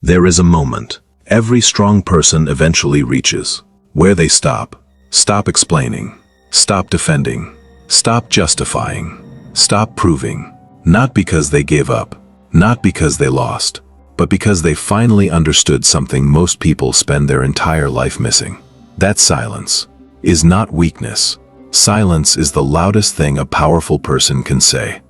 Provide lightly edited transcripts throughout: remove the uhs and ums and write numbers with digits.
There is a moment every strong person eventually reaches, where they stop explaining, stop defending, stop justifying, stop proving, not because they gave up, not because they lost, but because they finally understood something most people spend their entire life missing. That silence is not weakness. Silence is the loudest thing a powerful person can say.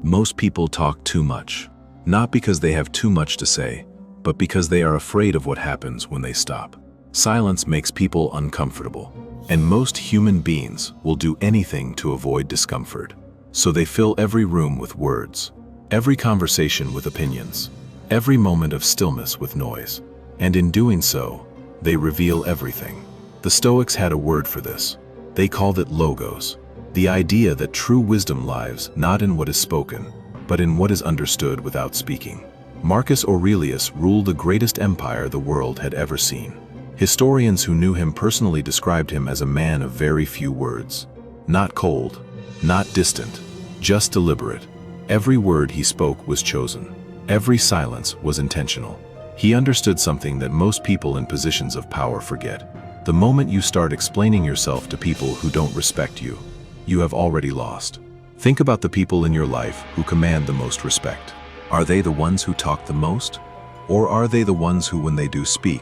Most people talk too much, not because they have too much to say, but because they are afraid of what happens when they stop. Silence makes people uncomfortable, and most human beings will do anything to avoid discomfort. So they fill every room with words, every conversation with opinions, every moment of stillness with noise. And in doing so, they reveal everything. The Stoics had a word for this. They called it logos, the idea that true wisdom lies not in what is spoken, but in what is understood without speaking. Marcus Aurelius ruled the greatest empire the world had ever seen. Historians who knew him personally described him as a man of very few words. Not cold, not distant, just deliberate. Every word he spoke was chosen. Every silence was intentional. He understood something that most people in positions of power forget. The moment you start explaining yourself to people who don't respect you, you have already lost. Think about the people in your life who command the most respect. Are they the ones who talk the most? Or are they the ones who, when they do speak,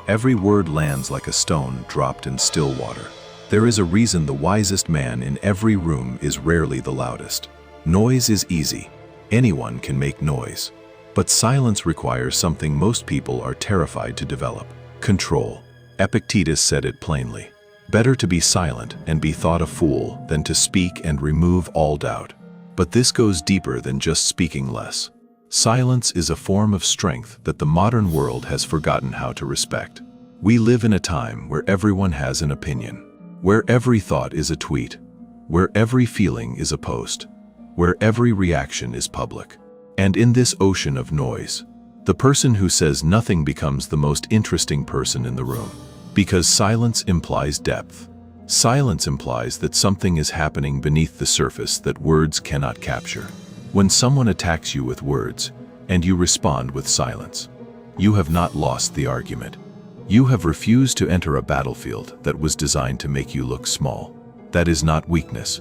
every word lands like a stone dropped in still water? There is a reason the wisest man in every room is rarely the loudest. Noise is easy. Anyone can make noise. But silence requires something most people are terrified to develop: control. Epictetus said it plainly. Better to be silent and be thought a fool than to speak and remove all doubt. But this goes deeper than just speaking less. Silence is a form of strength that the modern world has forgotten how to respect. We live in a time where everyone has an opinion, where every thought is a tweet, where every feeling is a post, where every reaction is public. And in this ocean of noise, the person who says nothing becomes the most interesting person in the room. Because silence implies depth. Silence implies that something is happening beneath the surface that words cannot capture. When someone attacks you with words, and you respond with silence, you have not lost the argument. You have refused to enter a battlefield that was designed to make you look small. That is not weakness.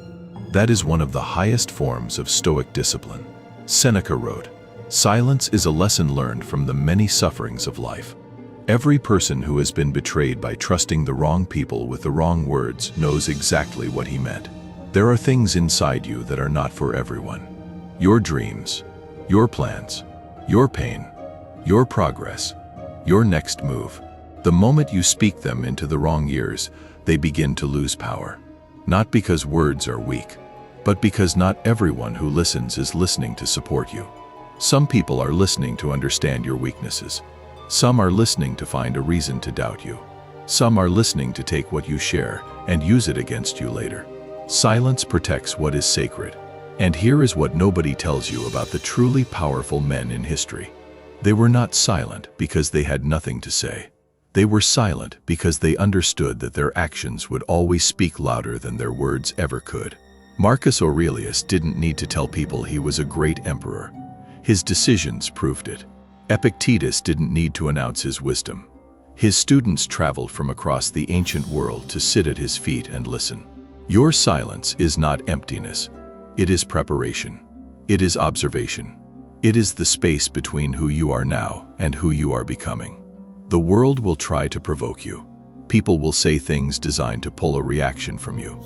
That is one of the highest forms of Stoic discipline. Seneca wrote, "Silence is a lesson learned from the many sufferings of life." Every person who has been betrayed by trusting the wrong people with the wrong words knows exactly what he meant. There are things inside you that are not for everyone. Your dreams, your plans, your pain, your progress, your next move. The moment you speak them into the wrong ears, they begin to lose power. Not because words are weak, but because not everyone who listens is listening to support you. Some people are listening to understand your weaknesses. Some are listening to find a reason to doubt you. Some are listening to take what you share and use it against you later. Silence protects what is sacred. And here is what nobody tells you about the truly powerful men in history. They were not silent because they had nothing to say. They were silent because they understood that their actions would always speak louder than their words ever could. Marcus Aurelius didn't need to tell people he was a great emperor. His decisions proved it. Epictetus didn't need to announce his wisdom. His students traveled from across the ancient world to sit at his feet and listen. Your silence is not emptiness. It is preparation. It is observation. It is the space between who you are now and who you are becoming. The world will try to provoke you. People will say things designed to pull a reaction from you.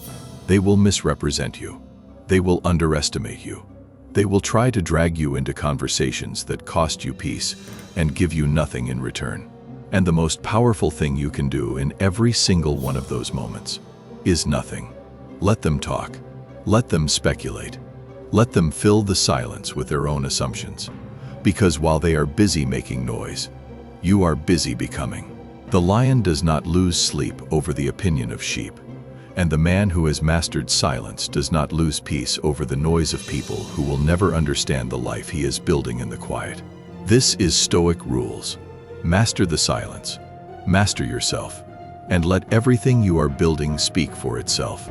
They will misrepresent you. They will underestimate you. They will try to drag you into conversations that cost you peace and give you nothing in return. And the most powerful thing you can do in every single one of those moments is nothing. Let them talk. Let them speculate. Let them fill the silence with their own assumptions. Because while they are busy making noise, you are busy becoming. The lion does not lose sleep over the opinion of sheep. And the man who has mastered silence does not lose peace over the noise of people who will never understand the life he is building in the quiet. This is Stoic rules. Master the silence. Master yourself. And let everything you are building speak for itself.